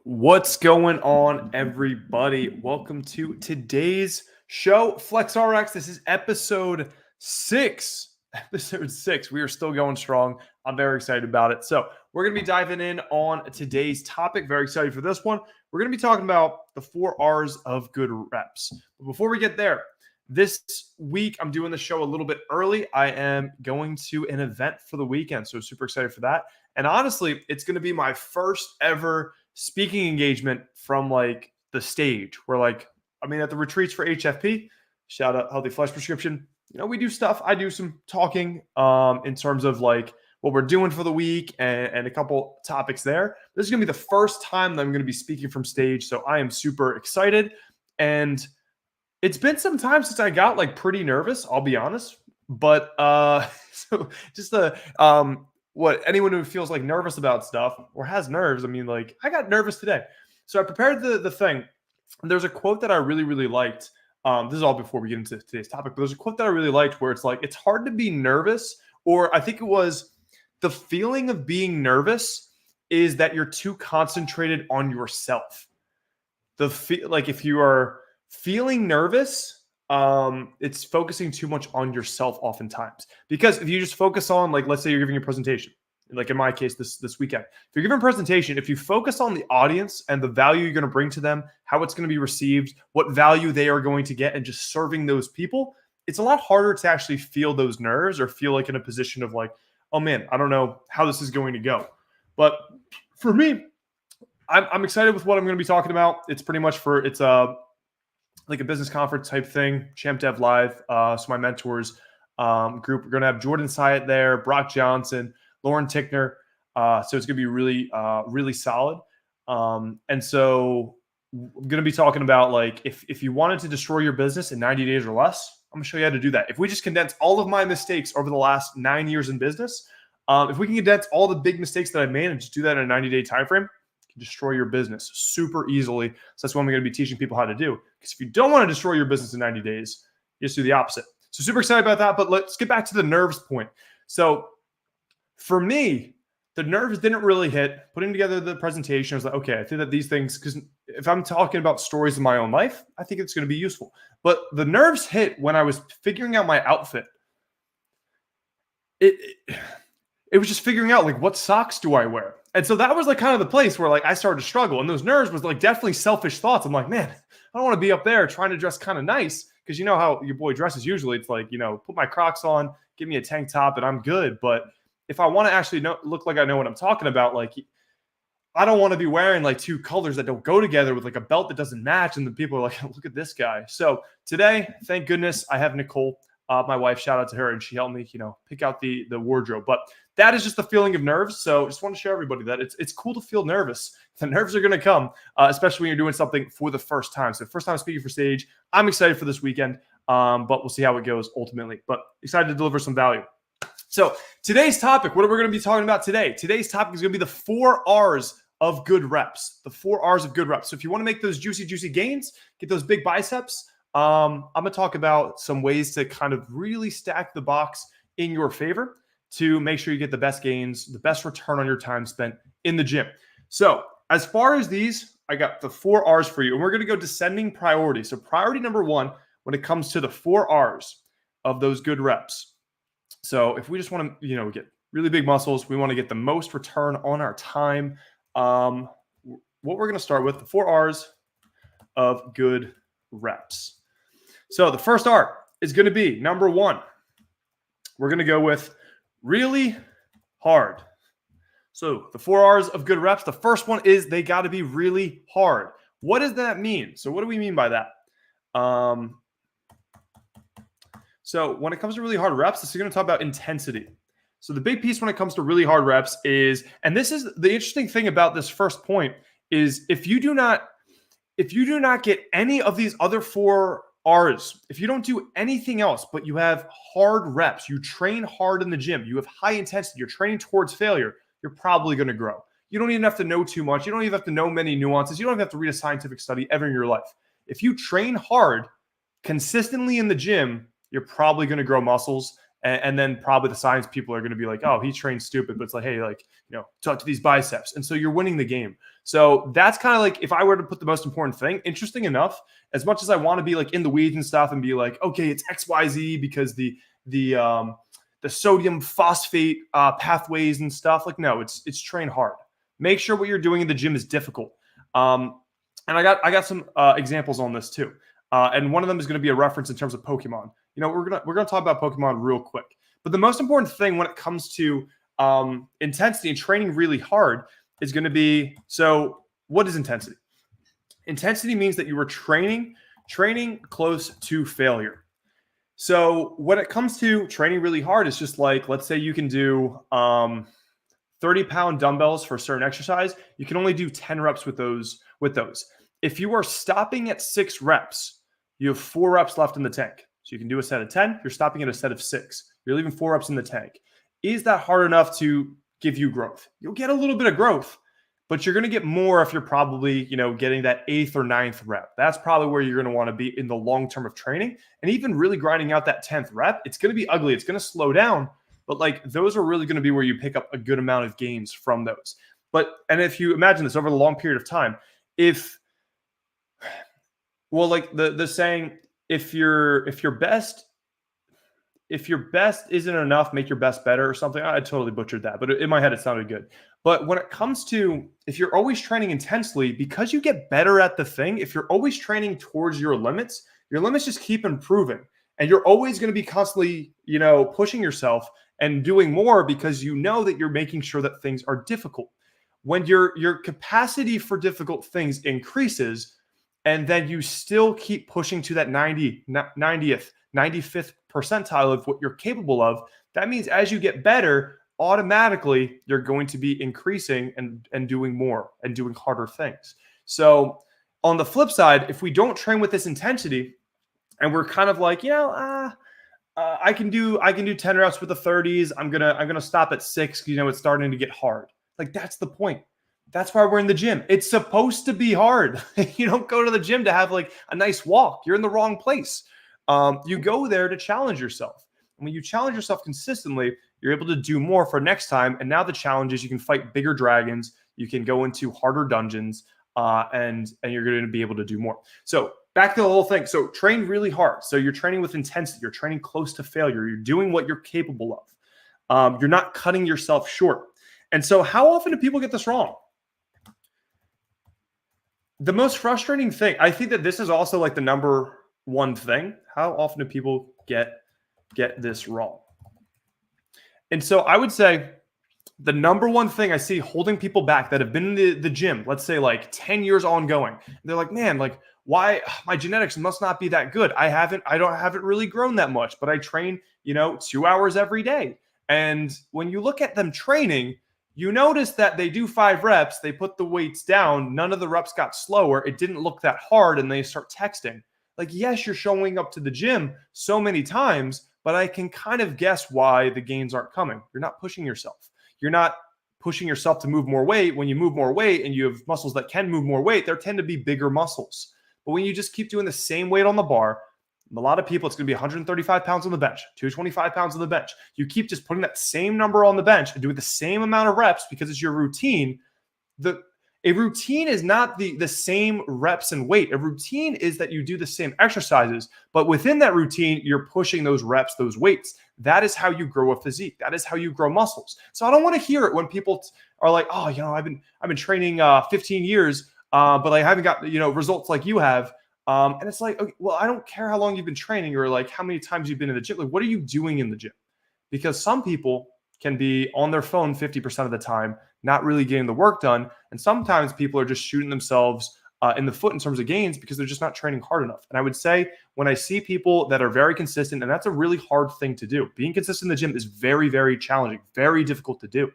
What's going on, everybody? Welcome to today's show, FlexRx. This is episode 6. Episode 6. We are still going strong. I'm very excited about it. So we're going to be diving in on today's topic. Very excited for this one. We're going to be talking about the 4 R's of good reps. But before we get there, this week I'm doing the show a little bit early. I am going to an event for the weekend, so super excited for that. And honestly, it's going to be my first ever speaking engagement from like the stage where at the retreats for HFP, shout out Healthy Flesh Prescription. We do stuff. I do some talking in terms of like what we're doing for the week and a couple topics there. This is going to be the first time that I'm going to be speaking from stage. So I am super excited. And it's been some time since I got like pretty nervous, I'll be honest. But so just what anyone who feels like nervous about stuff or has nerves, I got nervous today. So I prepared the thing. There's a quote that I really, really liked. This is all before we get into today's topic, but there's a quote that I really liked where it's like, it's hard to be nervous, or I think it was the feeling of being nervous is that you're too concentrated on yourself. If you are feeling nervous, it's focusing too much on yourself oftentimes. Because if you just focus on, like, let's say you're giving a presentation, like in my case this weekend, if you're giving a presentation, if you focus on the audience and the value you're going to bring to them, how it's going to be received, what value they are going to get, and just serving those people, it's a lot harder to actually feel those nerves or feel like in a position of like, oh man, I don't know how this is going to go. But for me, I'm excited with what I'm going to be talking about. It's pretty much like a business conference type thing, Champ Dev Live. So my mentors group, we're going to have Jordan Syatt there, Brock Johnson, Lauren Tickner. So it's going to be really, really solid. And so I'm going to be talking about like, if you wanted to destroy your business in 90 days or less, I'm going to show you how to do that. If we just condense all of my mistakes over the last 9 years in business, if we can condense all the big mistakes that I made and just do that in a 90-day time frame, destroy your business super easily. So that's what I'm going to be teaching people how to do. Because if you don't want to destroy your business in 90 days, you just do the opposite. So super excited about that. But let's get back to the nerves point. So for me, the nerves didn't really hit. Putting together the presentation, I was like, okay, I think that these things, because if I'm talking about stories of my own life, I think it's going to be useful. But the nerves hit when I was figuring out my outfit. It was just figuring out like, what socks do I wear? And so that was like kind of the place where like I started to struggle. And those nerves was like definitely selfish thoughts. I'm like, man, I don't want to be up there trying to dress kind of nice, because you know how your boy dresses usually. It's like, put my Crocs on, give me a tank top, and I'm good. But if I want to actually look like I know what I'm talking about, like I don't want to be wearing like 2 colors that don't go together with like a belt that doesn't match. And the people are like, look at this guy. So today, thank goodness, I have Nicole, my wife, shout out to her, and she helped me, pick out the wardrobe. But that is just the feeling of nerves. So just want to show everybody that it's cool to feel nervous. The nerves are going to come, especially when you're doing something for the first time. So first time speaking for stage, I'm excited for this weekend, but we'll see how it goes ultimately. But excited to deliver some value. So today's topic, what are we going to be talking about today? Today's topic is going to be the 4 R's of good reps. The 4 R's of good reps. So if you want to make those juicy, juicy gains, get those big biceps, I'm going to talk about some ways to kind of really stack the box in your favor to make sure you get the best gains, the best return on your time spent in the gym. So as far as these, I got the 4 R's for you, and we're going to go descending priority. So priority number 1, when it comes to the 4 R's of those good reps. So if we just want to, get really big muscles, we want to get the most return on our time. What we're going to start with, the 4 R's of good reps. So the first R is going to be number 1. We're going to go with really hard. So the 4 R's of good reps, the first one is they got to be really hard. What does that mean? So what do we mean by that? So when it comes to really hard reps, this is going to talk about intensity. So the big piece when it comes to really hard reps is, and this is the interesting thing about this first point, is if you do not get any of these other 4 R's, if you don't do anything else, but you have hard reps, you train hard in the gym, you have high intensity, you're training towards failure, you're probably going to grow. You don't even have to know too much. You don't even have to know many nuances. You don't even have to read a scientific study ever in your life. If you train hard consistently in the gym, you're probably going to grow muscles And then probably the science people are going to be like, oh, he trains stupid, but it's like, hey, like, talk to these biceps. And so you're winning the game. So that's kind of like, if I were to put the most important thing, interesting enough, as much as I want to be like in the weeds and stuff and be like, okay, it's XYZ because the sodium phosphate pathways and stuff, like, no, it's train hard. Make sure what you're doing in the gym is difficult. And I got some examples on this too. And one of them is going to be a reference in terms of Pokemon. We're gonna talk about Pokemon real quick. But the most important thing when it comes to intensity and training really hard is going to be, so what is intensity? Intensity means that you were training close to failure. So when it comes to training really hard, it's just like, let's say you can do 30-pound dumbbells for a certain exercise. You can only do 10 reps with those. If you are stopping at 6 reps, you have 4 reps left in the tank. So you can do a set of 10. You're stopping at a set of 6. You're leaving 4 reps in the tank. Is that hard enough to give you growth? You'll get a little bit of growth, but you're going to get more if you're probably, getting that 8th or 9th rep. That's probably where you're going to want to be in the long term of training. And even really grinding out that 10th rep, it's going to be ugly. It's going to slow down, but like those are really going to be where you pick up a good amount of gains from those. And if you imagine this over the long period of time, the saying, if your best isn't enough, make your best better or something. I totally butchered that, but in my head, it sounded good. But when it comes to, if you're always training intensely, because you get better at the thing, if you're always training towards your limits just keep improving. And you're always going to be constantly, pushing yourself and doing more because you know that you're making sure that things are difficult. When your capacity for difficult things increases, and then you still keep pushing to that 95th percentile of what you're capable of, that means as you get better, automatically you're going to be increasing and doing more and doing harder things. So on the flip side, if we don't train with this intensity and we're kind of like, I can do 10 reps with the 30s. I'm gonna stop at 6. It's starting to get hard. Like, that's the point. That's why we're in the gym. It's supposed to be hard. You don't go to the gym to have like a nice walk. You're in the wrong place. You go there to challenge yourself. And when you challenge yourself consistently, you're able to do more for next time. And now the challenge is you can fight bigger dragons. You can go into harder dungeons, and you're going to be able to do more. So back to the whole thing. So train really hard. So you're training with intensity. You're training close to failure. You're doing what you're capable of. You're not cutting yourself short. And so how often do people get this wrong? The most frustrating thing, I think that this is also like the number one thing. How often do people get this wrong? And so I would say the number one thing I see holding people back that have been in the gym, let's say like 10 years ongoing, they're like, man, like, why my genetics must not be that good. I haven't really grown that much, but I train, 2 hours every day. And when you look at them training, you notice that they do 5 reps, they put the weights down, none of the reps got slower, it didn't look that hard, and they start texting. Like, yes, you're showing up to the gym so many times, but I can kind of guess why the gains aren't coming. You're not pushing yourself. You're not pushing yourself to move more weight. When you move more weight and you have muscles that can move more weight, there tend to be bigger muscles. But when you just keep doing the same weight on the bar, a lot of people, it's going to be 135 pounds on the bench, 225 pounds on the bench. You keep just putting that same number on the bench and doing the same amount of reps because it's your routine. A routine is not the same reps and weight. A routine is that you do the same exercises, but within that routine, you're pushing those reps, those weights. That is how you grow a physique. That is how you grow muscles. So I don't want to hear it when people are like, oh, I've been training 15 years, but I haven't got results like you have. And it's like, okay, well, I don't care how long you've been training or like how many times you've been in the gym. Like, what are you doing in the gym? Because some people can be on their phone 50% of the time, not really getting the work done. And sometimes people are just shooting themselves in the foot in terms of gains because they're just not training hard enough. And I would say when I see people that are very consistent, and that's a really hard thing to do. Being consistent in the gym is very, very challenging, very difficult to do.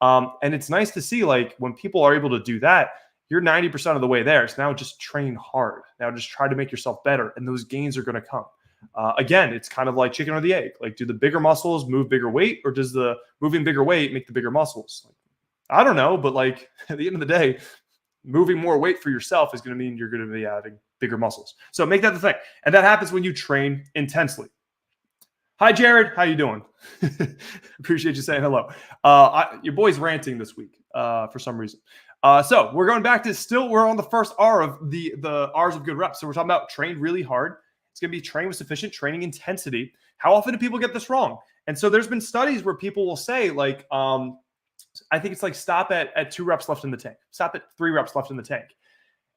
And it's nice to see like when people are able to do that, you're 90% of the way there. So now just train hard. Now just try to make yourself better. And those gains are going to come. Again, it's kind of like chicken or the egg. Like, do the bigger muscles move bigger weight, or does the moving bigger weight make the bigger muscles? Like, I don't know, but like at the end of the day, moving more weight for yourself is going to mean you're going to be having bigger muscles. So make that the thing. And that happens when you train intensely. Hi, Jared. How you doing? Appreciate you saying hello. Your boy's ranting this week for some reason. So we're going back to we're on the first R of the R's of good reps. So we're talking about train really hard. It's going to be train with sufficient training intensity. How often do people get this wrong? And so there's been studies where people will say like, I think it's like stop at 2 reps left in the tank. Stop at 3 reps left in the tank.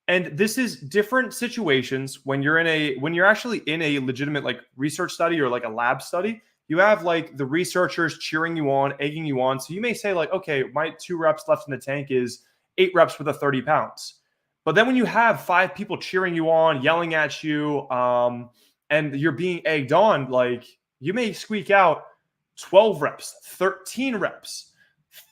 And this is different situations when you're actually in a legitimate like research study or like a lab study. You have like the researchers cheering you on, egging you on. So you may say like, okay, my 2 reps left in the tank is 8 reps with a 30 pounds. But then when you have 5 people cheering you on, yelling at you, and you're being egged on, like you may squeak out 12 reps, 13 reps,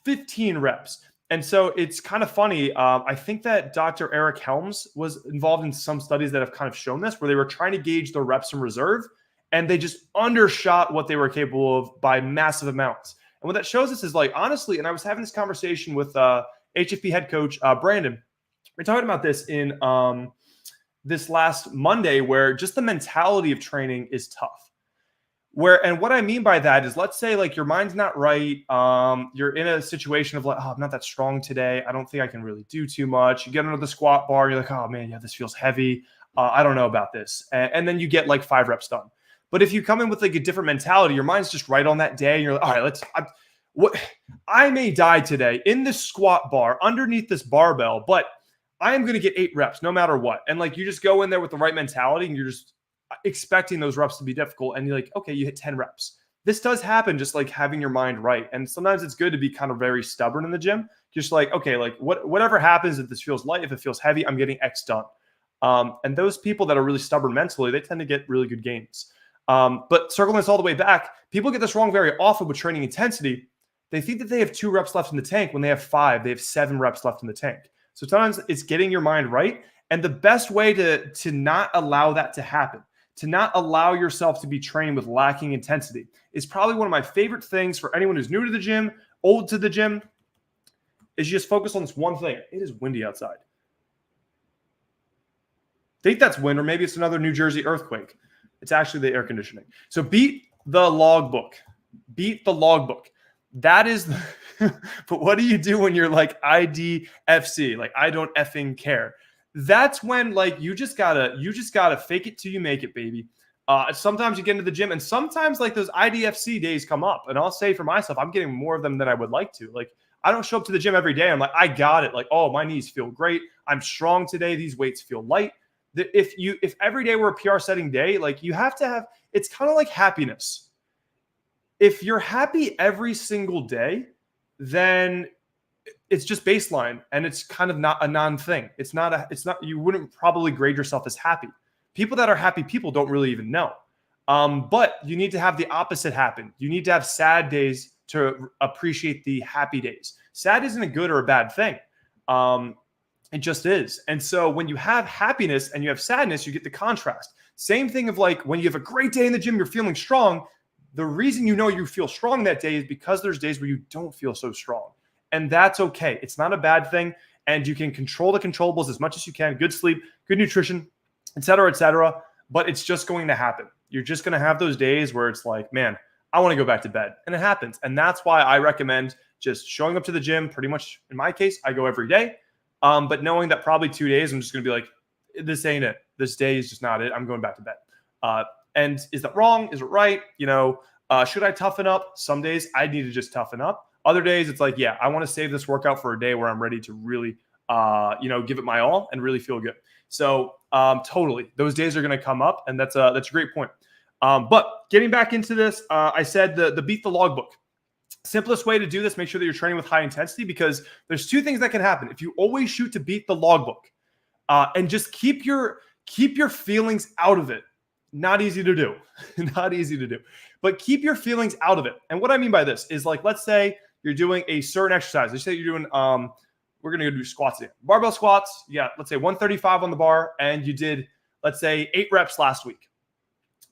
15 reps. And so it's kind of funny. I think that Dr. Eric Helms was involved in some studies that have kind of shown this, where they were trying to gauge the reps in reserve, and they just undershot what they were capable of by massive amounts. And what that shows us is like, honestly, and I was having this conversation with HFP head coach Brandon. We're talking about this in this last Monday, where just the mentality of training is tough. And what I mean by that is, let's say like your mind's not right. You're in a situation of like, oh, I'm not that strong today. I don't think I can really do too much. You get under the squat bar. You're like, oh man, yeah, this feels heavy. I don't know about this. And then you get like 5 reps done. But if you come in with like a different mentality, your mind's just right on that day. And you're like, all right, I may die today in this squat bar underneath this barbell, but I am going to get 8 reps no matter what. And like, you just go in there with the right mentality and you're just expecting those reps to be difficult, and you're like, okay, you hit 10 reps. This does happen, just like having your mind right. And sometimes it's good to be kind of very stubborn in the gym. Just like, okay, like whatever happens, if this feels light, if it feels heavy, I'm getting X done. And those people that are really stubborn mentally, they tend to get really good gains. But circling this all the way back, people get this wrong very often with training intensity. They think that they have 2 reps left in the tank when they have 5, they have 7 reps left in the tank. So sometimes it's getting your mind right. And the best way to not allow that to happen, to not allow yourself to be trained with lacking intensity, is probably one of my favorite things for anyone who's new to the gym, old to the gym, is you just focus on this one thing. It is windy outside. I think that's wind, or maybe it's another New Jersey earthquake. It's actually the air conditioning. So beat the logbook. Beat the logbook. That is but what do you do when you're like IDFC? Like, I don't effing care. That's when like you just gotta fake it till you make it, baby. Sometimes you get into the gym, and sometimes like those IDFC days come up, and I'll say for myself, I'm getting more of them than I would like to. Like, I don't show up to the gym every day. I'm like, I got it. Like, oh, my knees feel great. I'm strong today. These weights feel light. If every day were a PR setting day, like you have to have, it's kind of like happiness. If you're happy every single day, then it's just baseline, and it's kind of not a non-thing. It's not, you wouldn't probably grade yourself as happy. People that are happy people don't really even know. But you need to have the opposite happen. You need to have sad days to appreciate the happy days. Sad isn't a good or a bad thing. It just is. And so when you have happiness and you have sadness, you get the contrast. Same thing of like when you have a great day in the gym, you're feeling strong. The reason you know you feel strong that day is because there's days where you don't feel so strong. And that's okay. It's not a bad thing. And you can control the controllables as much as you can. Good sleep, good nutrition, et cetera, et cetera. But it's just going to happen. You're just going to have those days where it's like, man, I want to go back to bed. And it happens. And that's why I recommend just showing up to the gym. Pretty much in my case, I go every day. But knowing that probably 2 days, I'm just going to be like, this ain't it. This day is just not it. I'm going back to bed. And is that wrong? Is it right? You know, should I toughen up? Some days I need to just toughen up. Other days it's like, yeah, I want to save this workout for a day where I'm ready to really, give it my all and really feel good. So totally, those days are going to come up, and that's a great point. But getting back into this, I said the beat the logbook. Simplest way to do this, make sure that you're training with high intensity, because there's 2 things that can happen. If you always shoot to beat the logbook and just keep your feelings out of it. Not easy to do. Not easy to do. But keep your feelings out of it. And what I mean by this is, like, let's say you're doing a certain exercise. Let's say you're doing, we're going to go do squats today. Barbell squats. Yeah, let's say 135 on the bar. And you did, let's say, 8 reps last week.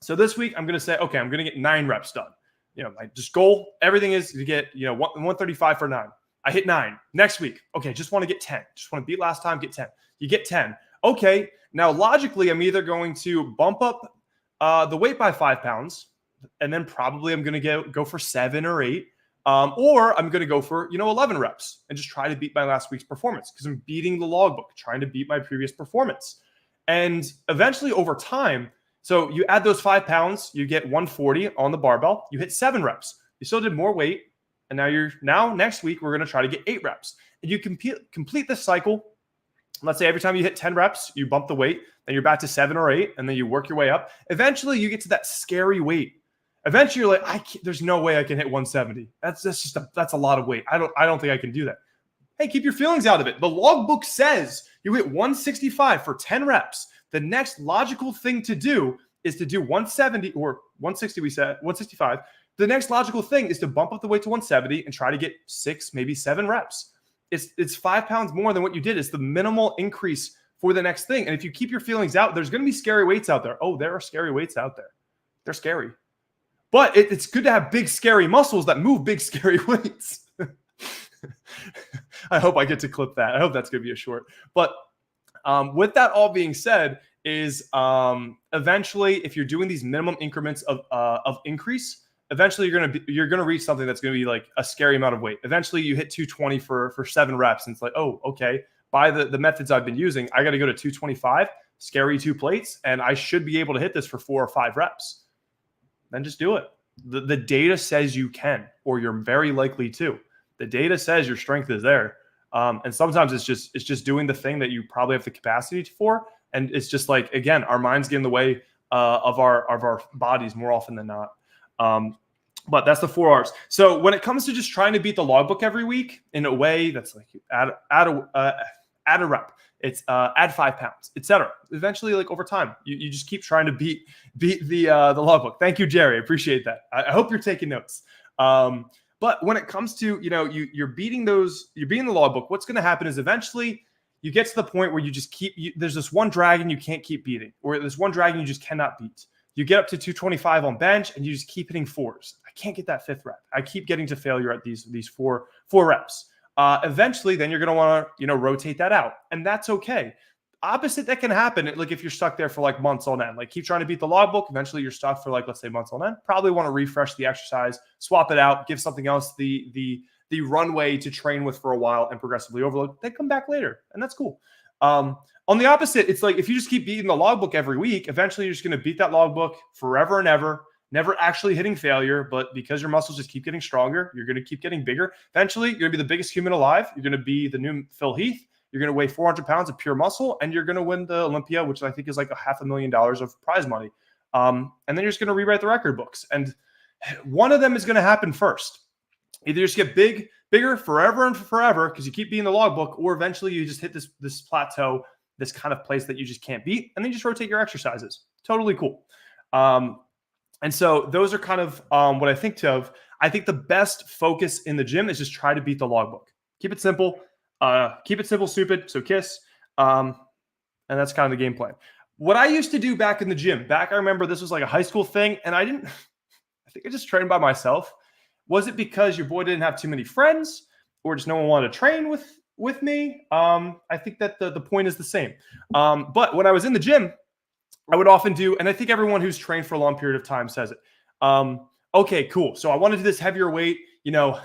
So this week, I'm going to say, okay, I'm going to get 9 reps done. You know, my just goal, everything is to get, 135 for 9. I hit 9. Next week, okay, just want to get 10. Just want to beat last time, get 10. You get 10. Okay, now logically, I'm either going to bump up the weight by 5 pounds, And then probably I'm going to go for 7 or 8. Or I'm going to go for, 11 reps and just try to beat my last week's performance because I'm beating the logbook, trying to beat my previous performance. And eventually over time, so you add those 5 pounds, you get 140 on the barbell, you hit 7 reps. You still did more weight. And now next week, we're going to try to get 8 reps. And you complete this cycle. Let's say every time you hit 10 reps, you bump the weight, then you're back to 7 or 8, and then you work your way up. Eventually, you get to that scary weight. Eventually, you're like, there's no way I can hit 170. That's a lot of weight. I don't think I can do that. Hey, keep your feelings out of it. The logbook says you hit 165 for 10 reps. The next logical thing to do is to do 170 or 160. We said 165. The next logical thing is to bump up the weight to 170 and try to get 6, maybe 7 reps. It's 5 pounds more than what you did. It's the minimal increase for the next thing. And if you keep your feelings out, there's going to be scary weights out there. Oh, there are scary weights out there. They're scary. But it's good to have big, scary muscles that move big, scary weights. I hope I get to clip that. I hope that's going to be a short. But with that all being said, is eventually, if you're doing these minimum increments of increase, eventually you're gonna reach something that's gonna be like a scary amount of weight. Eventually, you hit 220 for 7 reps, and it's like, oh, okay. By the methods I've been using, I got to go to 225, scary 2 plates, and I should be able to hit this for 4 or 5 reps. Then just do it. The data says you can, or you're very likely to. The data says your strength is there, and sometimes it's just doing the thing that you probably have the capacity for, and it's just like, again, our minds get in the way of our bodies more often than not. But that's the 4 R's. So when it comes to just trying to beat the logbook every week in a way that's like add a rep, it's add 5 pounds, etc. Eventually, like over time, you just keep trying to beat the logbook. Thank you, Jerry. I appreciate that. I hope you're taking notes. But when it comes to, you're beating the logbook, what's going to happen is eventually you get to the point where you just there's this one dragon you can't keep beating, or there's one dragon you just cannot beat. You get up to 225 on bench and you just keep hitting 4s. I can't get that 5th rep. I keep getting to failure at these four reps. Eventually, then you're going to want to, rotate that out. And that's okay. Opposite that can happen, like if you're stuck there for like months on end, like keep trying to beat the logbook. Eventually you're stuck for like, let's say months on end. Probably want to refresh the exercise, swap it out, give something else the runway to train with for a while and progressively overload. Then come back later. And that's cool. On the opposite, it's like if you just keep beating the logbook every week, eventually you're just going to beat that logbook forever and ever, never actually hitting failure. But because your muscles just keep getting stronger, you're going to keep getting bigger. Eventually, you're going to be the biggest human alive. You're going to be the new Phil Heath. You're going to weigh 400 pounds of pure muscle, and you're going to win the Olympia, which I think is like $500,000 of prize money. And then you're just going to rewrite the record books. And one of them is going to happen first. Either you just get bigger forever and forever because you keep beating the logbook, or eventually you just hit this plateau, this kind of place that you just can't beat, and then you just rotate your exercises. Totally cool. And so those are kind of what I think of. I think the best focus in the gym is just try to beat the logbook. Keep it simple. Keep it simple, stupid. So KISS. And that's kind of the game plan. What I used to do back in the gym, I remember this was like a high school thing, and I think I just trained by myself. Was it because your boy didn't have too many friends, or just no one wanted to train with me? I think that the point is the same. But when I was in the gym, I would often do, and I think everyone who's trained for a long period of time says it. Okay, cool. So I want to do this heavier weight, all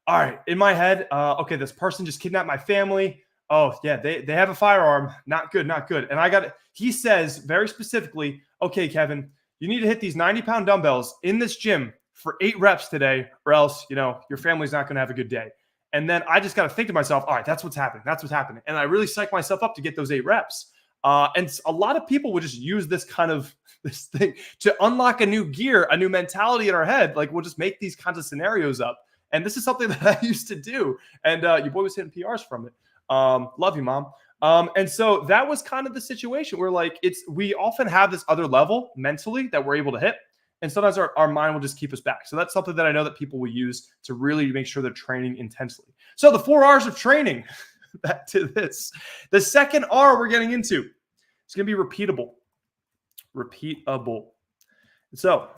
right, in my head, okay, this person just kidnapped my family. Oh, yeah, they have a firearm. Not good, not good. And he says very specifically, okay, Kevin, you need to hit these 90-pound dumbbells in this gym for 8 reps today, or else, your family's not going to have a good day. And then I just got to think to myself, all right, that's what's happening. That's what's happening. And I really psych myself up to get those 8 reps. And a lot of people would just use this thing to unlock a new gear, a new mentality in our head. Like we'll just make these kinds of scenarios up. And this is something that I used to do. And your boy was hitting PRs from it. Love you, Mom. And so that was kind of the situation where we often have this other level mentally that we're able to hit. And sometimes our mind will just keep us back. So that's something that I know that people will use to really make sure they're training intensely. So the 4 R's of training, back to this. The second R we're getting into, it's going to be repeatable. Repeatable. So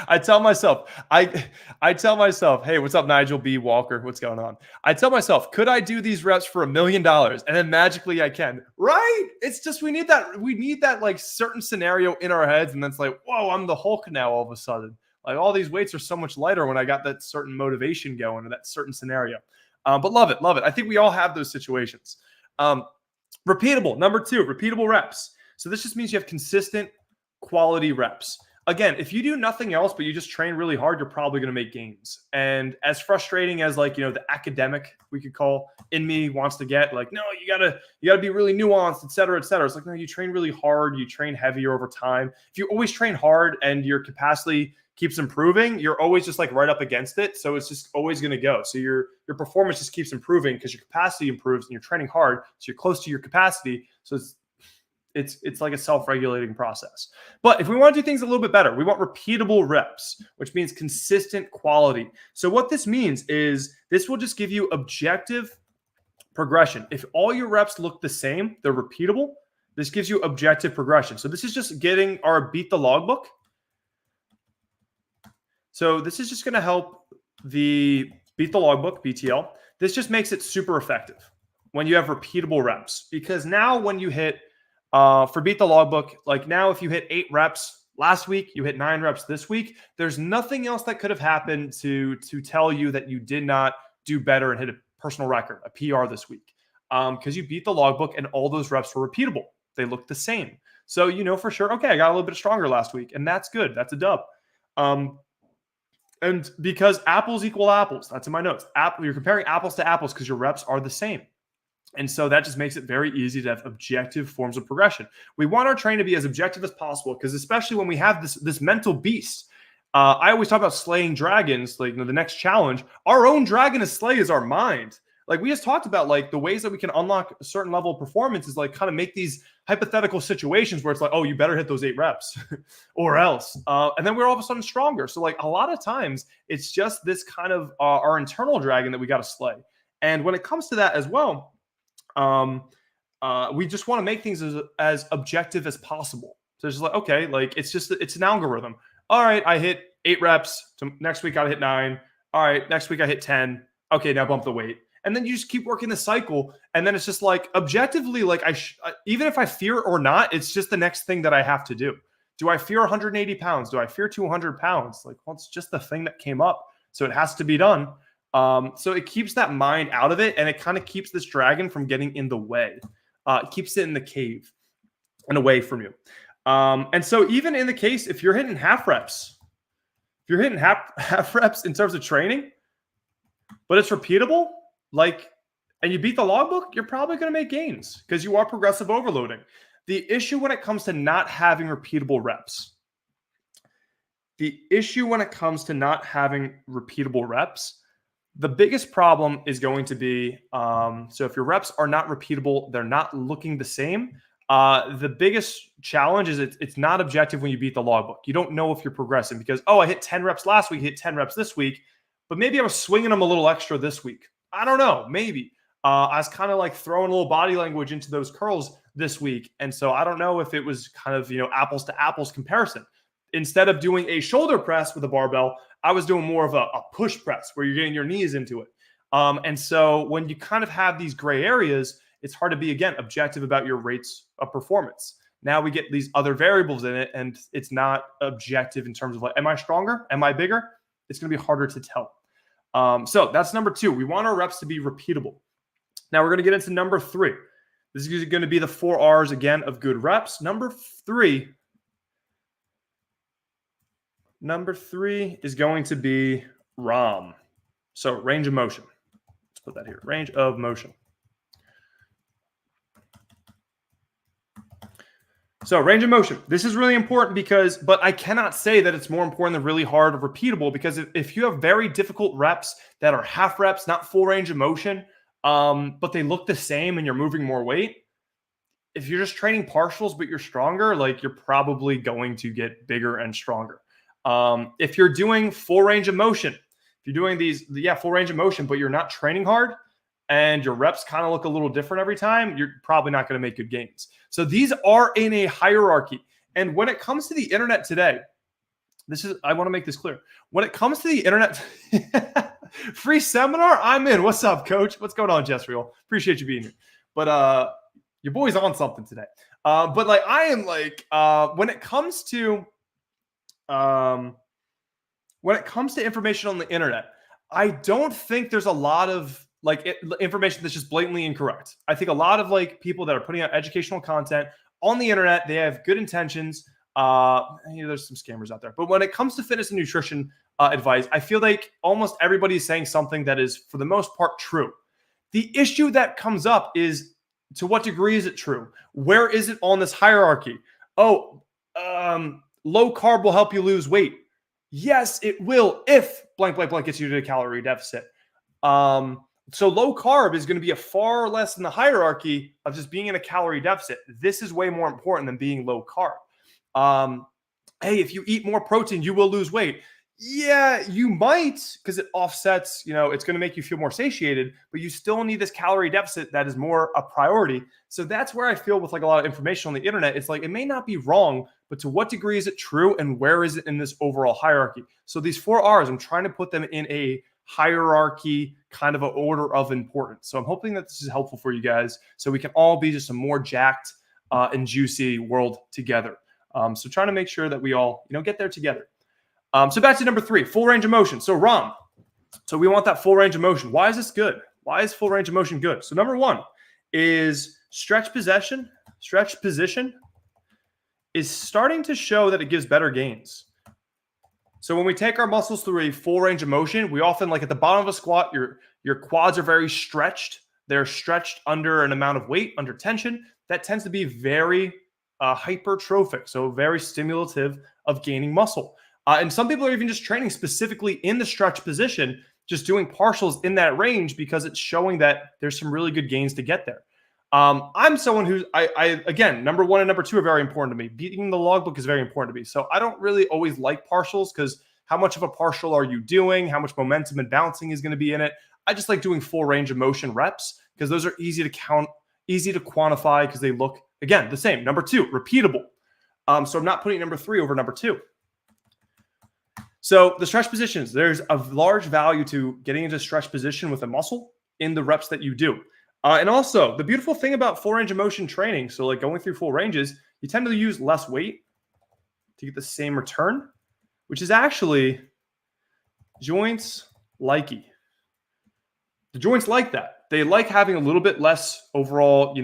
I tell myself, I tell myself, hey, what's up, Nigel B. Walker? What's going on? I tell myself, could I do these reps for $1 million? And then magically I can, right? It's just we need that like certain scenario in our heads, and then it's like, whoa, I'm the Hulk now all of a sudden. Like all these weights are so much lighter when I got that certain motivation going or that certain scenario. But love it, love it. I think we all have those situations. Repeatable, number 2, repeatable reps. So this just means you have consistent quality reps. Again, if you do nothing else, but you just train really hard, you're probably going to make gains. And as frustrating as like, the academic we could call in me wants to get, like, no, you gotta be really nuanced, et cetera, et cetera. It's like, no, you train really hard, you train heavier over time. If you always train hard and your capacity keeps improving, you're always just like right up against it. So it's just always going to go. So your performance just keeps improving because your capacity improves and you're training hard. So you're close to your capacity. So it's like a self-regulating process. But if we want to do things a little bit better, we want repeatable reps, which means consistent quality. So what this means is this will just give you objective progression. If all your reps look the same, they're repeatable, this gives you objective progression. So this is just getting our beat the logbook. So this is just going to help the beat the logbook, BTL. This just makes it super effective when you have repeatable reps, because now when you hit for beat the logbook, like now if you hit 8 reps last week, you hit 9 reps this week, there's nothing else that could have happened to tell you that you did not do better and hit a personal record, a PR this week, because you beat the logbook and all those reps were repeatable. They look the same. So you know for sure, okay, I got a little bit stronger last week, and that's good. That's a dub. And because apples equal apples, that's in my notes. You're comparing apples to apples because your reps are the same. And so that just makes it very easy to have objective forms of progression. We want our training to be as objective as possible, because especially when we have this mental beast, I always talk about slaying dragons, like the next challenge. Our own dragon to slay is our mind. Like we just talked about, like the ways that we can unlock a certain level of performance is like kind of make these hypothetical situations where it's like, oh, you better hit those 8 reps or else. And then we're all of a sudden stronger. So like a lot of times it's just this kind of our internal dragon that we got to slay. And when it comes to that as well, we just want to make things as objective as possible. So it's just like, okay, like it's an algorithm. All right, I hit 8 reps. Next week I hit 9. All right, next week I hit 10. Okay, now bump the weight. And then you just keep working the cycle. And then it's just like objectively, like even if I fear or not, it's just the next thing that I have to do. Do I fear 180 pounds? Do I fear 200 pounds? Like, well, it's just the thing that came up. So it has to be done. So it keeps that mind out of it. And it kind of keeps this dragon from getting in the way. It keeps it in the cave and away from you. And so even in the case, if you're hitting half reps, half reps in terms of training, but it's repeatable, and you beat the logbook, you're probably going to make gains because you are progressive overloading. The issue when it comes to not having repeatable reps, the biggest problem is going to be, so if your reps are not repeatable, they're not looking the same. The biggest challenge is it's not objective when you beat the logbook. You don't know if you're progressing because, oh, I hit 10 reps last week, hit 10 reps this week, but maybe I was swinging them a little extra this week. I don't know, maybe. I was kind of like throwing a little body language into those curls this week. And so I don't know if it was kind of, apples to apples comparison. Instead of doing a shoulder press with a barbell, I was doing more of a push press where you're getting your knees into it. And so when you kind of have these gray areas, it's hard to be, again, objective about your rates of performance. Now we get these other variables in it, and it's not objective in terms of like, am I stronger? Am I bigger? It's going to be harder to tell. So that's number 2. We want our reps to be repeatable. Now we're going to get into number 3. This is going to be the 4 R's again of good reps. Number 3 is going to be ROM. So range of motion. Let's put that here. Range of motion. So range of motion. This is really important but I cannot say that it's more important than really hard or repeatable, because if you have very difficult reps that are half reps, not full range of motion, but they look the same and you're moving more weight, if you're just training partials but you're stronger, like you're probably going to get bigger and stronger. If you're doing full range of motion, if you're doing full range of motion, but you're not training hard, and your reps kind of look a little different every time, you're probably not going to make good gains. So these are in a hierarchy. And when it comes to the internet today, I want to make this clear. When it comes to the internet, free seminar, I'm in. What's up, coach? What's going on, Jessriel? Appreciate you being here. But your boy's on something today. But like I am like, when it comes to information on the internet, I don't think there's a lot of like information that's just blatantly incorrect. I think a lot of like people that are putting out educational content on the internet, they have good intentions. There's some scammers out there, but when it comes to fitness and nutrition advice, I feel like almost everybody is saying something that is, for the most part, true. The issue that comes up is, to what degree is it true? Where is it on this hierarchy? Oh, low carb will help you lose weight. Yes, it will if blank, blank, blank gets you to a calorie deficit. So low carb is going to be a far less in the hierarchy of just being in a calorie deficit. This is way more important than being low carb. Hey, if you eat more protein, you will lose weight. Yeah, you might, because it offsets, it's going to make you feel more satiated, but you still need this calorie deficit that is more a priority. So that's where I feel with like a lot of information on the internet, it's like, it may not be wrong, but to what degree is it true? And where is it in this overall hierarchy? So these 4 R's, I'm trying to put them in a hierarchy, kind of an order of importance. So I'm hoping that this is helpful for you guys, so we can all be just a more jacked and juicy world together. So trying to make sure that we all, get there together. So back to number 3, full range of motion. So Ram, so we want that full range of motion. Why is this good? Why is full range of motion good? So number 1 is stretch position is starting to show that it gives better gains. So when we take our muscles through a full range of motion, we often, like at the bottom of a squat, your quads are very stretched. They're stretched under an amount of weight, under tension. That tends to be very hypertrophic, so very stimulative of gaining muscle. And some people are even just training specifically in the stretch position, just doing partials in that range because it's showing that there's some really good gains to get there. I'm someone who, again, number 1 and number 2 are very important to me. Beating the logbook is very important to me. So I don't really always like partials, because how much of a partial are you doing? How much momentum and bouncing is going to be in it? I just like doing full range of motion reps, because those are easy to count, easy to quantify, because they look, again, the same. Number 2, repeatable. So I'm not putting number 3 over number 2. So the stretch positions, there's a large value to getting into stretch position with a muscle in the reps that you do. And also, the beautiful thing about full range of motion training, so like going through full ranges, you tend to use less weight to get the same return, which is actually joints likey. The joints like that. They like having a little bit less overall,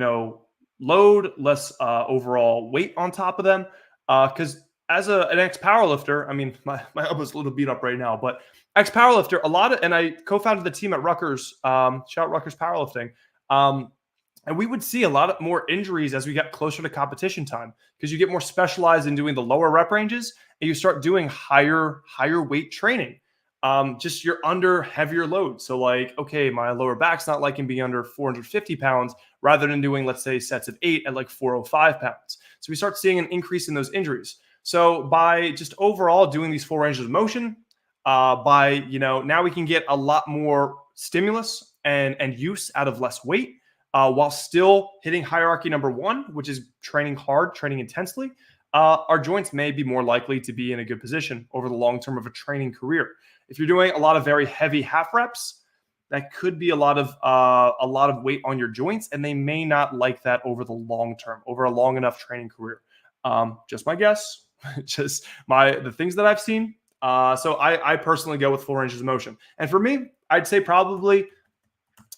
load, less overall weight on top of them. Because as an ex-powerlifter, I mean, my elbow's a little beat up right now, but ex-powerlifter, and I co-founded the team at Rutgers, shout out Rutgers Powerlifting. And we would see a lot more injuries as we got closer to competition time, because you get more specialized in doing the lower rep ranges and you start doing higher weight training. Just you're under heavier load. So like, okay, my lower back's not liking being under 450 pounds rather than doing, let's say, sets of 8 at like 405 pounds. So we start seeing an increase in those injuries. So by just overall doing these full ranges of motion, now we can get a lot more stimulus and use out of less weight, while still hitting hierarchy number 1, which is training hard, training intensely. Our joints may be more likely to be in a good position over the long term of a training career. If you're doing a lot of very heavy half reps, that could be a lot of weight on your joints, and they may not like that over the long term, over a long enough training career. Just my guess, just the things that I've seen. So I personally go with full ranges of motion. And for me, I'd say probably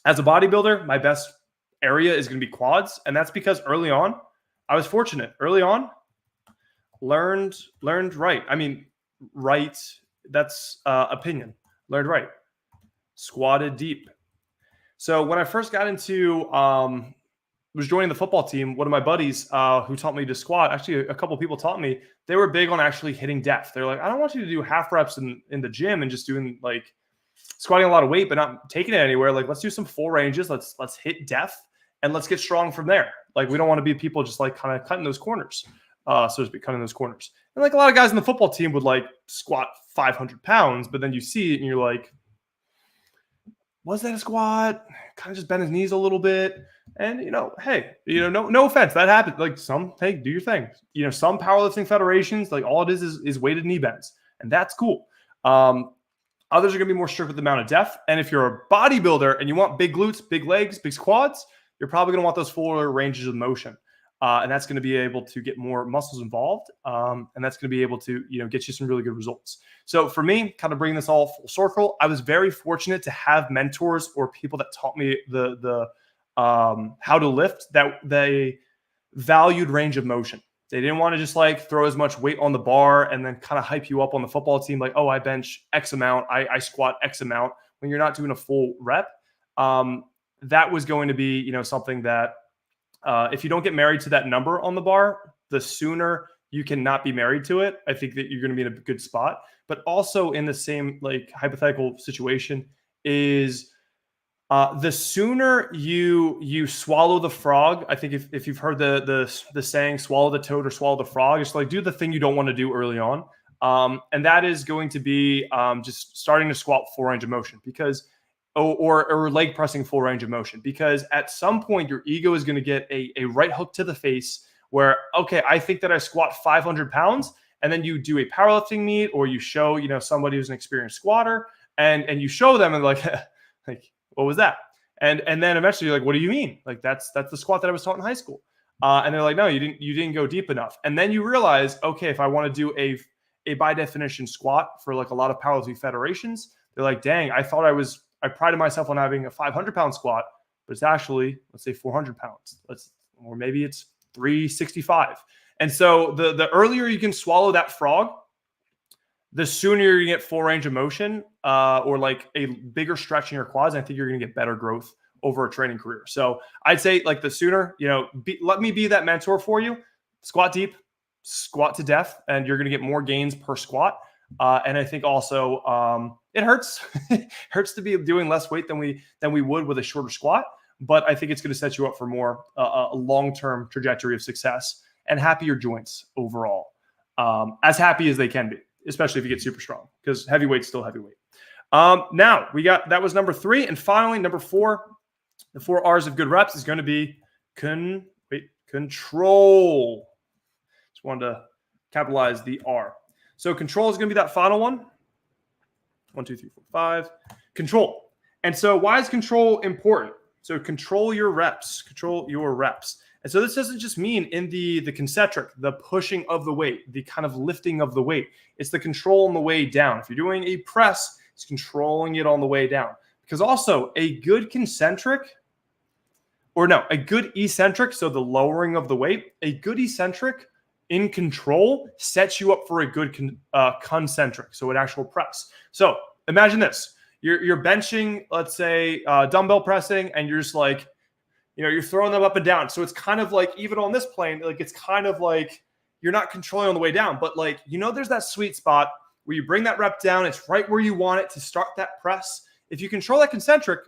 as a bodybuilder, my best area is going to be quads. And that's because early on, I was fortunate. Early on, learned right. I mean, right, that's opinion. Learned right. Squatted deep. So when I first got into, was joining the football team, one of my buddies who taught me to squat, actually a couple of people taught me, they were big on actually hitting depth. They're like, I don't want you to do half reps in the gym and just doing like squatting a lot of weight, but not taking it anywhere. Like, let's do some full ranges. Let's hit depth and let's get strong from there. Like, we don't want to be people just like kind of cutting those corners, so to speak, cutting those corners. And like a lot of guys in the football team would like squat 500 pounds, but then you see it and you're like, was that a squat? Kind of just bend his knees a little bit. And, hey, no offense. That happens. Like hey, do your thing. Some powerlifting federations, like all it is weighted knee bends. and that's cool. Others are going to be more strict with the amount of depth. And if you're a bodybuilder and you want big glutes, big legs, big quads, you're probably going to want those fuller ranges of motion. And that's going to be able to get more muscles involved. And that's going to be able to, get you some really good results. So for me, kind of bringing this all full circle, I was very fortunate to have mentors or people that taught me the how to lift, that they valued range of motion. They didn't want to just like throw as much weight on the bar and then kind of hype you up on the football team. Like, oh, I bench X amount, I squat X amount when you're not doing a full rep. That was going to be, something that if you don't get married to that number on the bar, the sooner you can not be married to it, I think that you're going to be in a good spot. But also in the same like hypothetical situation is the sooner you swallow the frog. I think if you've heard the saying, swallow the toad or swallow the frog, it's like do the thing you don't want to do early on. And that is going to be just starting to squat full range of motion because or leg pressing full range of motion, because at some point your ego is going to get a right hook to the face where, okay, I think that I squat 500 pounds, and then you do a powerlifting meet or you show, somebody who's an experienced squatter and you show them and like what was that? And then eventually you're like, what do you mean? Like that's the squat that I was taught in high school. And they're like, no, you didn't go deep enough. And then you realize, okay, if I want to do a by definition squat for like a lot of powerlifting federations, they're like, dang, I prided myself on having a 500-pound squat, but it's actually, let's say 400 pounds. Or maybe it's 365. And so the earlier you can swallow that frog, the sooner you get full range of motion or like a bigger stretch in your quads. I think you're going to get better growth over a training career. So I'd say like the sooner, let me be that mentor for you. Squat deep, squat to death, and you're going to get more gains per squat. And I think also it hurts. It hurts to be doing less weight than we would with a shorter squat. But I think it's going to set you up for more a long-term trajectory of success and happier joints overall, as happy as they can be, especially if you get super strong, because heavyweight's still heavyweight. Now that was number 3. And finally, number 4, the 4 R's of good reps is going to be control. Just wanted to capitalize the R. So control is going to be that final one. 1, 2, 3, 4, 5. Control. And so why is control important? So control your reps. Control your reps. And so this doesn't just mean in the concentric, the pushing of the weight, the kind of lifting of the weight. It's the control on the way down. If you're doing a press, it's controlling it on the way down. Because also a good eccentric, so the lowering of the weight, a good eccentric in control sets you up for a good concentric, so an actual press. So imagine this. You're benching, let's say, dumbbell pressing, and you're just like, you're throwing them up and down. So it's kind of like, even on this plane, like it's kind of like you're not controlling on the way down, but like, there's that sweet spot where you bring that rep down. It's right where you want it to start that press. If you control that concentric,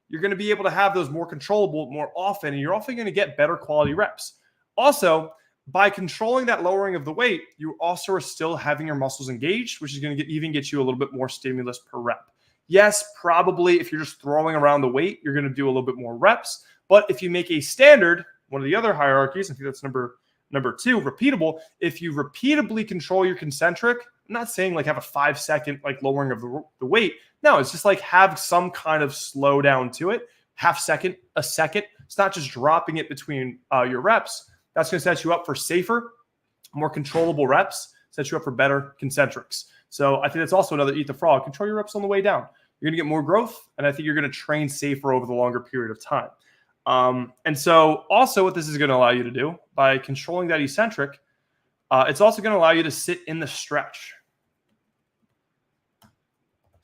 you're going to be able to have those more controllable more often, and you're often going to get better quality reps. Also, by controlling that lowering of the weight, you also are still having your muscles engaged, which is going to even get you a little bit more stimulus per rep. Yes, probably if you're just throwing around the weight, you're going to do a little bit more reps. But if you make a standard, one of the other hierarchies, I think that's number 2, repeatable. If you repeatably control your concentric, I'm not saying like have a 5-second like lowering of the weight. No, it's just like have some kind of slow down to it, half second, a second. It's not just dropping it between your reps. That's going to set you up for safer, more controllable reps, set you up for better concentrics. So I think that's also another eat the frog. Control your reps on the way down. You're going to get more growth, and I think you're going to train safer over the longer period of time. And so also what this is going to allow you to do by controlling that eccentric, it's also going to allow you to sit in the stretch.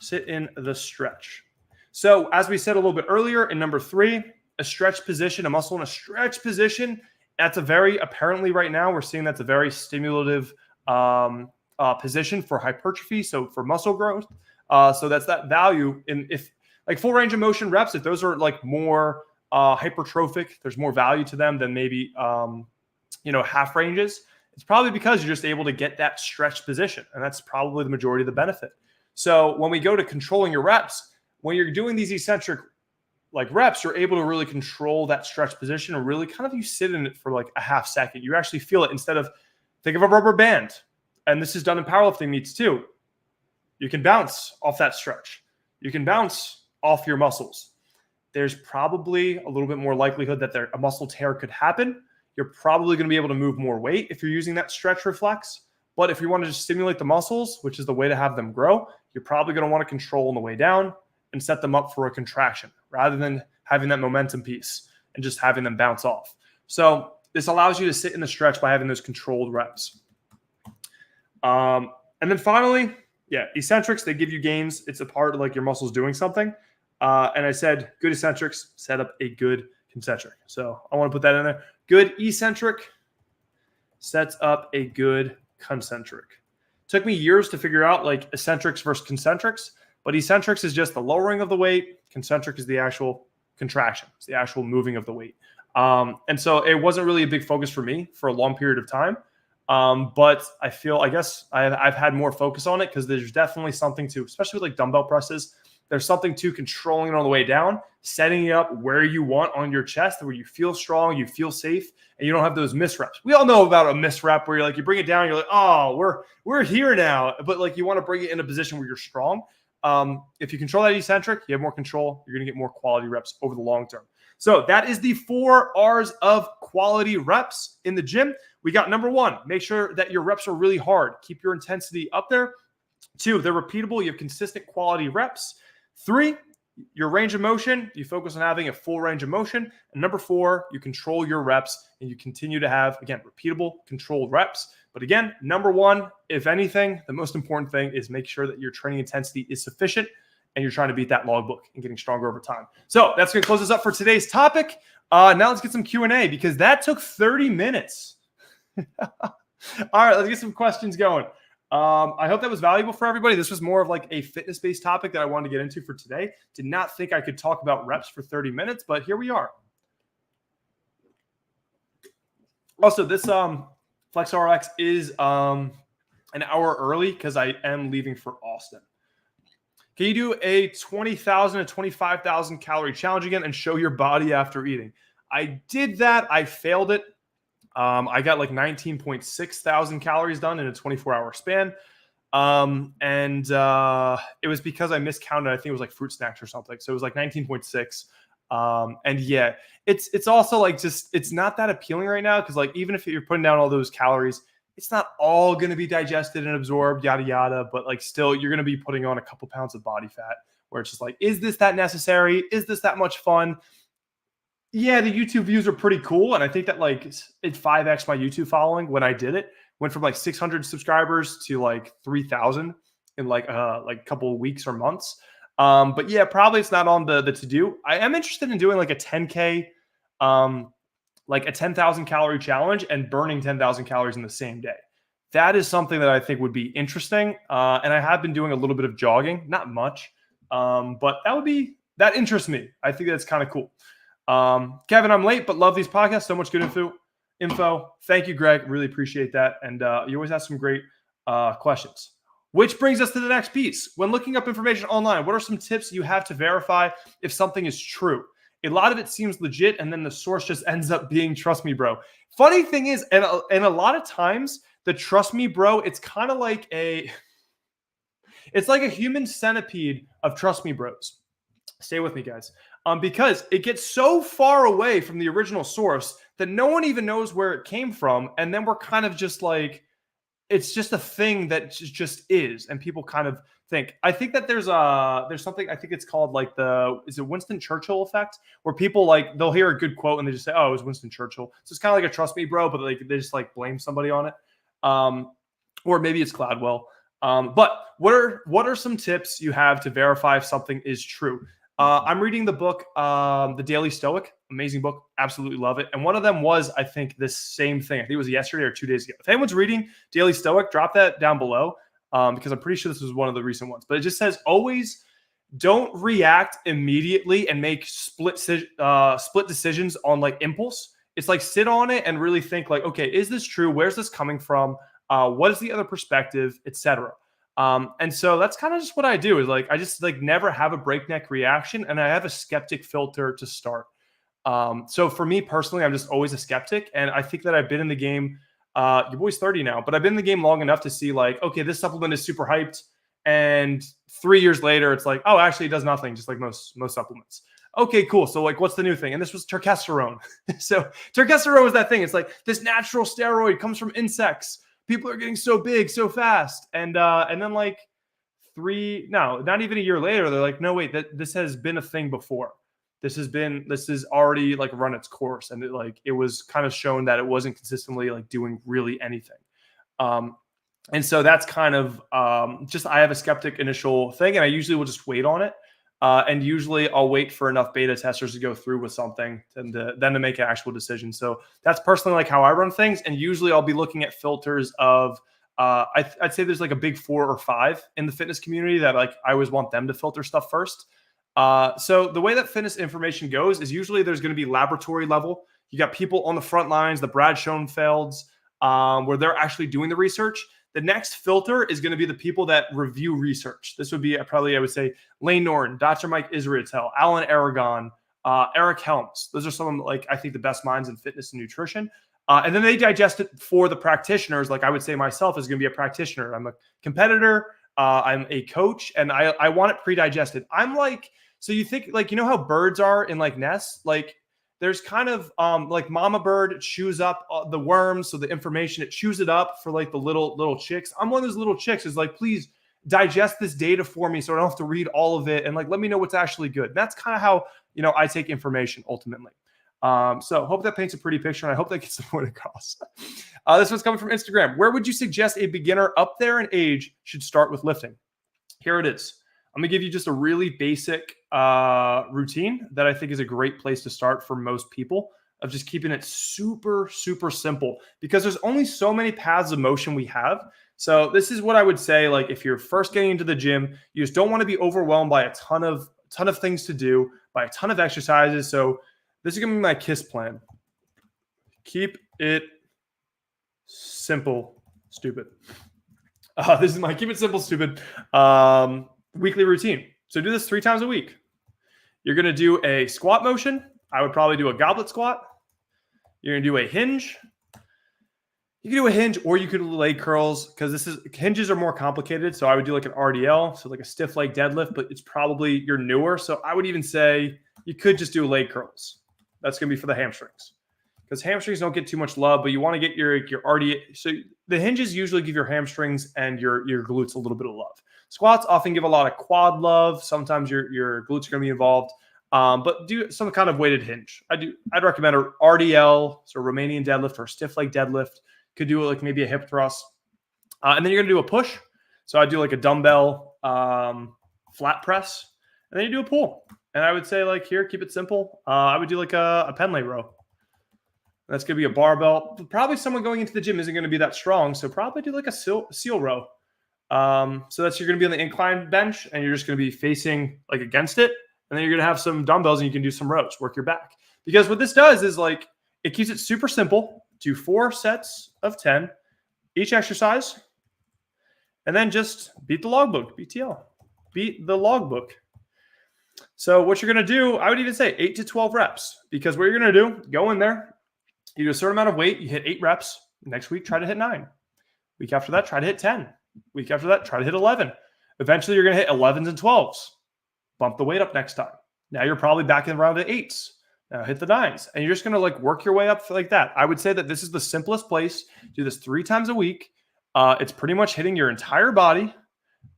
Sit in the stretch. So as we said a little bit earlier in number 3, a stretch position, a muscle in a stretch position, that's apparently right now we're seeing that's a very stimulative position for hypertrophy, so for muscle growth. So that's that value in if like full range of motion reps, if those are like more hypertrophic, there's more value to them than maybe half ranges. It's probably because you're just able to get that stretch position, and that's probably the majority of the benefit. So when we go to controlling your reps, when you're doing these eccentric like reps, you're able to really control that stretch position and really kind of you sit in it for like a half second. You actually feel it instead of think of a rubber band. And this is done in powerlifting meets too. You can bounce off that stretch. You can bounce off your muscles. There's probably a little bit more likelihood that a muscle tear could happen. You're probably going to be able to move more weight if you're using that stretch reflex. But if you want to just stimulate the muscles, which is the way to have them grow, you're probably going to want to control on the way down and set them up for a contraction rather than having that momentum piece and just having them bounce off. So this allows you to sit in the stretch by having those controlled reps. And then finally, eccentrics, they give you gains. It's a part of like your muscles doing something. And I said good eccentrics set up a good concentric. So I want to put that in there. Good eccentric sets up a good concentric. Took me years to figure out like eccentrics versus concentrics, but eccentrics is just the lowering of the weight. Concentric is the actual contraction. It's the actual moving of the weight. And so it wasn't really a big focus for me for a long period of time. But I guess I've had more focus on it because there's definitely something to, especially with like dumbbell presses, there's something to controlling it on the way down, setting it up where you want on your chest, where you feel strong, you feel safe, and you don't have those misreps. We all know about a misrep where you're like, you bring it down, you're like, oh, we're here now. But like you want to bring it in a position where you're strong. If you control that eccentric, you have more control. You're going to get more quality reps over the long term. So that is the 4 R's of quality reps in the gym. We got number 1, make sure that your reps are really hard. Keep your intensity up there. 2, they're repeatable. You have consistent quality reps. 3, your range of motion. You focus on having a full range of motion. And number 4, you control your reps and you continue to have, again, repeatable, controlled reps. But again, number 1, if anything, the most important thing is make sure that your training intensity is sufficient and you're trying to beat that logbook and getting stronger over time. So that's going to close us up for today's topic. Now let's get some Q&A because that took 30 minutes. All right, let's get some questions going. I hope that was valuable for everybody. This was more of like a fitness-based topic that I wanted to get into for today. Did not think I could talk about reps for 30 minutes, but here we are. Also, this FlexRx is an hour early because I am leaving for Austin. Can you do a 20,000 to 25,000 calorie challenge again and show your body after eating? I did that. I failed it. I got like 19.6 thousand calories done in a 24-hour span. And it was because I miscounted. I think it was like fruit snacks or something. So it was like 19.6. And yeah, it's also like it's not that appealing right now. Cause like, even if you're putting down all those calories, it's not all going to be digested and absorbed, yada, yada. But like, still, you're going to be putting on a couple pounds of body fat where it's just like, is this that necessary? Is this that much fun? Yeah, the YouTube views are pretty cool. And I think that like it 5x my YouTube following when I did it. Went from like 600 subscribers to like 3,000 in like a couple of weeks or months. But yeah, probably it's not on the to-do. I am interested in doing like a 10K, like a 10,000 calorie challenge and burning 10,000 calories in the same day. That is something that I think would be interesting. And I have been doing a little bit of jogging, not much, but that interests me. I think that's kind of cool. Kevin, I'm late, but love these podcasts. So much good info. Thank you, Greg. Really appreciate that. And you always have some great questions. Which brings us to the next piece. When looking up information online, what are some tips you have to verify if something is true? A lot of it seems legit, and then the source just ends up being trust me, bro. Funny thing is, and a lot of times, the trust me, bro, it's kind of like it's like a human centipede of trust me, bros. Stay with me, guys. Because it gets so far away from the original source that no one even knows where it came from. And then we're kind of just like, it's just a thing that just is. And people kind of think, I think that there's something, I think it's called like is it Winston Churchill effect, where people like, they'll hear a good quote and they just say, oh, it was Winston Churchill. So it's kind of like a trust me, bro, but like they just like blame somebody on it. Or maybe it's Gladwell. But what are some tips you have to verify if something is true? I'm reading the book, The Daily Stoic. Amazing book. Absolutely love it. And one of them was, I think, this same thing. I think it was yesterday or 2 days ago. If anyone's reading Daily Stoic, drop that down below because I'm pretty sure this was one of the recent ones. But it just says, always don't react immediately and make split decisions on like impulse. It's like sit on it and really think like, okay, is this true? Where's this coming from? What is the other perspective, etc. And so that's kind of just what I do is like, I just like never have a breakneck reaction and I have a skeptic filter to start. So for me personally, I'm just always a skeptic. And I think that I've been in the game, your boy's 30 now, but I've been in the game long enough to see like, okay, this supplement is super hyped. And 3 years later, it's like, oh, actually, it does nothing, just like most supplements. Okay, cool. So like, what's the new thing? And this was terkesterone. So terkesterone was that thing. It's like this natural steroid comes from insects. People are getting so big so fast. And then like not even a year later, they're like, no, wait, this has been a thing before. This has already like run its course. And it was kind of shown that it wasn't consistently like doing really anything. And so that's kind of just, I have a skeptic initial thing, and I usually will just wait on it. And usually I'll wait for enough beta testers to go through with something and then to make an actual decision. So that's personally like how I run things. And usually I'll be looking at filters of, I'd say there's like a big 4 or 5 in the fitness community that like I always want them to filter stuff first. So the way that fitness information goes is usually there's going to be laboratory level. You got people on the front lines, the Brad Schoenfelds, where they're actually doing the research. The next filter is going to be the people that review research. This would be probably, I would say, Lane Norton, Dr. Mike Israetel, Alan Aragon, Eric Helms. Those are some of, like, I think the best minds in fitness and nutrition. And then they digest it for the practitioners. Like I would say myself is going to be a practitioner. I'm a competitor. I'm a coach, and I want it pre-digested. I'm like, so you think like, you know how birds are in like nests? Like there's kind of like mama bird chews up the worms. So the information, it chews it up for like the little chicks. I'm one of those little chicks is like, please digest this data for me so I don't have to read all of it. And like, let me know what's actually good. And that's kind of how, I take information ultimately. So hope that paints a pretty picture, and I hope that gets the point across. This one's coming from Instagram. Where would you suggest a beginner up there in age should start with lifting? Here it is. I'm going to give you just a really basic routine that I think is a great place to start for most people, of just keeping it super, super simple, because there's only so many paths of motion we have. So this is what I would say, like if you're first getting into the gym, you just don't want to be overwhelmed by a ton of things to do, by a ton of exercises. So this is going to be my KISS plan. Keep it simple, stupid. This is my keep it simple, stupid weekly routine. So do this 3 times a week. You're going to do a squat motion. I would probably do a goblet squat. You're going to do a hinge. You can do a hinge, or you could do leg curls, because hinges are more complicated. So I would do like an RDL, so like a stiff leg deadlift, but it's probably you're newer. So I would even say you could just do leg curls. That's going to be for the hamstrings, because hamstrings don't get too much love, but you want to get your RDL. So the hinges usually give your hamstrings and your glutes a little bit of love. Squats often give a lot of quad love. Sometimes your glutes are going to be involved, but do some kind of weighted hinge. I'd recommend an RDL, so Romanian deadlift or stiff leg deadlift. Could do like maybe a hip thrust, and then you're going to do a push. So I do like a dumbbell flat press, and then you do a pull. And I would say like here, keep it simple. I would do like a Pendlay row. That's going to be a barbell. Probably someone going into the gym isn't going to be that strong, so probably do like a seal row. So that's you're going to be on the incline bench, and you're just going to be facing like against it, and then you're going to have some dumbbells, and you can do some rows, work your back. Because what this does is like it keeps it super simple. Do 4 sets of 10 each exercise, and then just beat the logbook. BTL, beat the logbook. So what you're going to do, I would even say 8 to 12 reps, because what you're going to do, go in there, you do a certain amount of weight, you hit 8 reps. Next week, try to hit 9. Week after that, try to hit 10. Week after that, try to hit 11. Eventually, you're going to hit 11s and 12s. Bump the weight up next time. Now you're probably back in around the 8s. Now hit the 9s. And you're just going to like work your way up like that. I would say that this is the simplest place. Do this 3 times a week. It's pretty much hitting your entire body.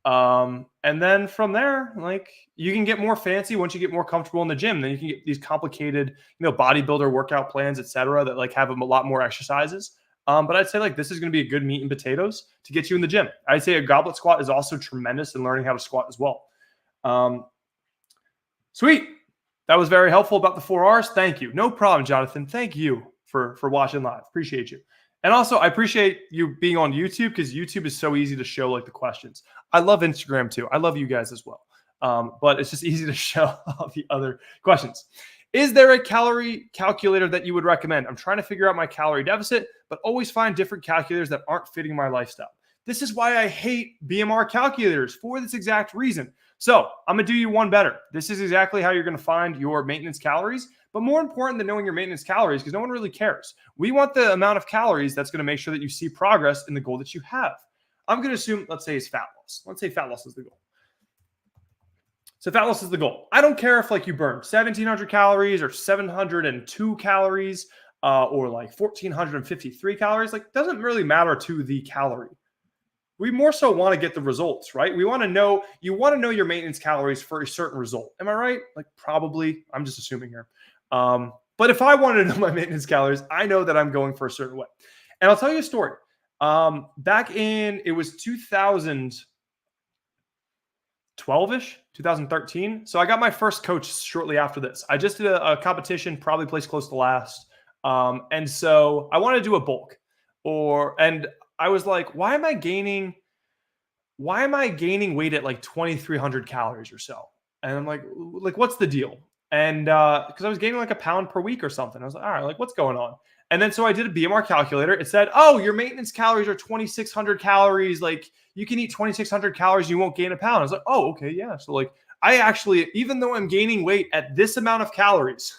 And then from there, like you can get more fancy once you get more comfortable in the gym. Then you can get these complicated, bodybuilder workout plans, etc., that like have a lot more exercises. But I'd say like this is going to be a good meat and potatoes to get you in the gym. I'd say a goblet squat is also tremendous in learning how to squat as well. Sweet. That was very helpful about the 4 R's. Thank you. No problem, Jonathan. Thank you for watching live. Appreciate you. And also, I appreciate you being on YouTube, because YouTube is so easy to show like the questions. I love Instagram too. I love you guys as well. But it's just easy to show all the other questions. Is there a calorie calculator that you would recommend? I'm trying to figure out my calorie deficit, but always find different calculators that aren't fitting my lifestyle. This is why I hate BMR calculators, for this exact reason. So I'm going to do you one better. This is exactly how you're going to find your maintenance calories. But more important than knowing your maintenance calories, because no one really cares. We want the amount of calories that's going to make sure that you see progress in the goal that you have. I'm going to assume, let's say, it's fat loss. Let's say fat loss is the goal. So fat loss is the goal. I don't care if like you burn 1,700 calories or 702 calories or like 1,453 calories. Like, doesn't really matter to the calorie. We more so want to get the results, right? We want to know, you want to know your maintenance calories for a certain result. Am I right? Like, probably. I'm just assuming here. But if I wanted to know my maintenance calories, I know that I'm going for a certain way. And I'll tell you a story. Back in, it was 2012-ish, 2013. So I got my first coach shortly after this. I just did a competition, probably placed close to last. And so I wanted to do a bulk and I was like, why am I gaining weight at like 2,300 calories or so? And I'm like, what's the deal? And because I was gaining like a pound per week or something. I was like, all right, like what's going on? And then so I did a BMR calculator. It said, oh, your maintenance calories are 2,600 calories. Like you can eat 2,600 calories, you won't gain a pound. I was like, oh, okay, yeah. So like I actually, even though I'm gaining weight at this amount of calories,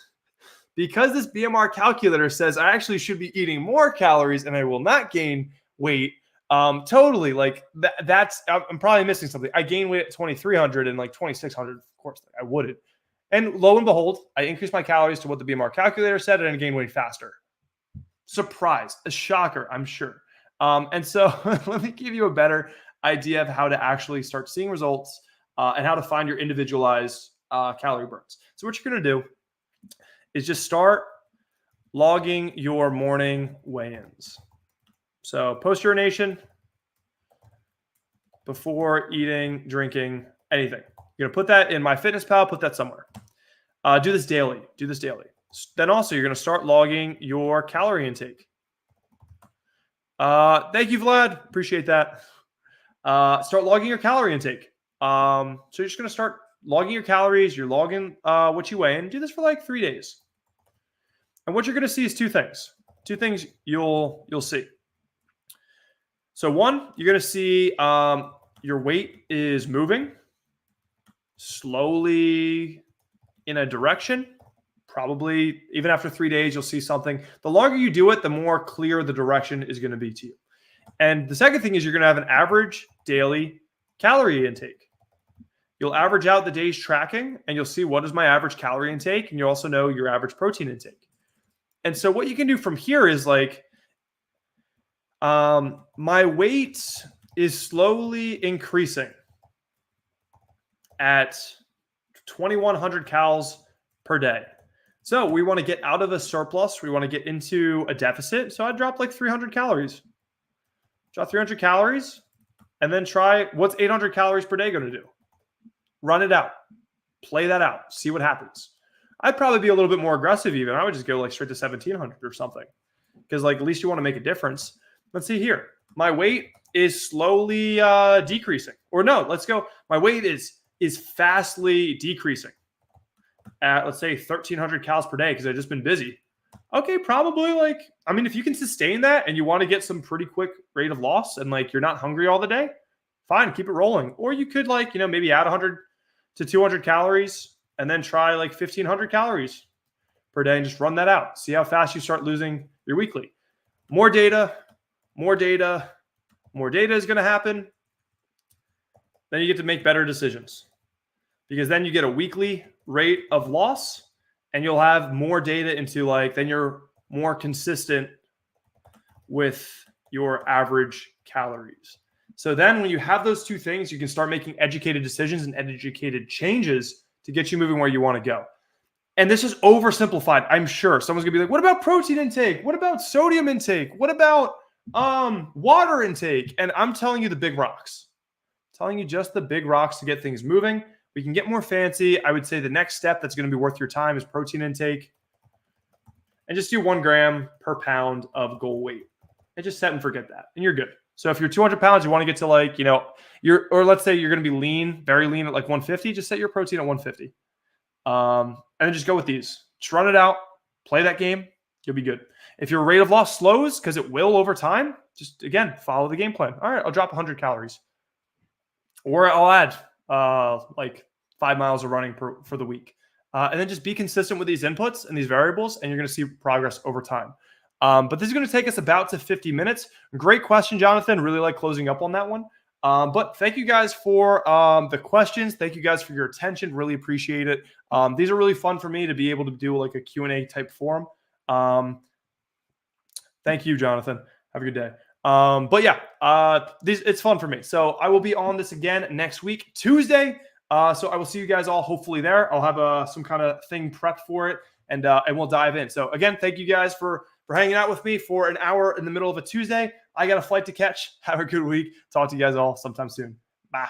because this BMR calculator says I actually should be eating more calories and I will not gain weight. Totally, like that's, I'm probably missing something. I gained weight at 2,300 and like 2,600. Of course, like, I wouldn't. And lo and behold, I increased my calories to what the BMR calculator said, and I gained weight faster. Surprise, a shocker, I'm sure. And so let me give you a better idea of how to actually start seeing results and how to find your individualized calorie burns. So what you're going to do is just start logging your morning weigh-ins. So post-urination, before eating, drinking, anything. You're going to put that in MyFitnessPal, put that somewhere. Do this daily. Then also you're going to start logging your calorie intake. Thank you, Vlad. Appreciate that. Start logging your calorie intake. So you're just going to start logging your calories. You're logging what you weigh and do this for like 3 days. And what you're going to see is two things. Two things you'll see. So one, you're going to see your weight is moving slowly in a direction. Probably even after 3 days, you'll see something. The longer you do it, the more clear the direction is going to be to you. And the second thing is you're going to have an average daily calorie intake. You'll average out the days tracking and you'll see what is my average calorie intake. And you also know your average protein intake. And so what you can do from here is like, my weight is slowly increasing at 2,100 calories per day. So we want to get out of a surplus. We want to get into a deficit. So I dropped like 300 calories. Drop 300 calories and then try what's 800 calories per day going to do. Run it out. Play that out. See what happens. I'd probably be a little bit more aggressive even. I would just go like straight to 1,700 or something. Because like at least you want to make a difference. Let's see here. My weight is slowly decreasing. Or no, let's go. My weight is fastly decreasing at, let's say, 1,300 calories per day because I've just been busy. Okay, probably like, I mean, if you can sustain that and you want to get some pretty quick rate of loss and like you're not hungry all the day, fine, keep it rolling. Or you could like, maybe add 100 to 200 calories and then try like 1,500 calories per day and just run that out. See how fast you start losing your weekly. More data is going to happen. Then you get to make better decisions because then you get a weekly rate of loss and you'll have more data into like, then you're more consistent with your average calories. So then when you have those two things, you can start making educated decisions and educated changes to get you moving where you want to go. And this is oversimplified. I'm sure someone's gonna be like, what about protein intake? What about sodium intake? What about water intake? And I'm telling you the big rocks. I'm telling you just the big rocks to get things moving. We can get more fancy. I would say the next step that's going to be worth your time is protein intake. And just do 1 gram per pound of goal weight. And just set and forget that. And you're good. So if you're 200 pounds, you want to get to like, or let's say you're going to be lean, very lean at like 150, just set your protein at 150. And then just go with these. Just run it out. Play that game. You'll be good. If your rate of loss slows, because it will over time, just, again, follow the game plan. All right, I'll drop 100 calories. Or I'll add like 5 miles of running for the week. And then just be consistent with these inputs and these variables, and you're going to see progress over time. But this is going to take us about to 50 minutes. Great question, Jonathan. Really like closing up on that one. But thank you guys for the questions. Thank you guys for your attention. Really appreciate it. These are really fun for me to be able to do like a Q&A type forum. Thank you, Jonathan. Have a good day. But yeah, it's fun for me. So I will be on this again next week, Tuesday. So I will see you guys all hopefully there. I'll have some kind of thing prepped for it, and we'll dive in. So again, thank you guys for hanging out with me for an hour in the middle of a Tuesday. I got a flight to catch. Have a good week. Talk to you guys all sometime soon. Bye.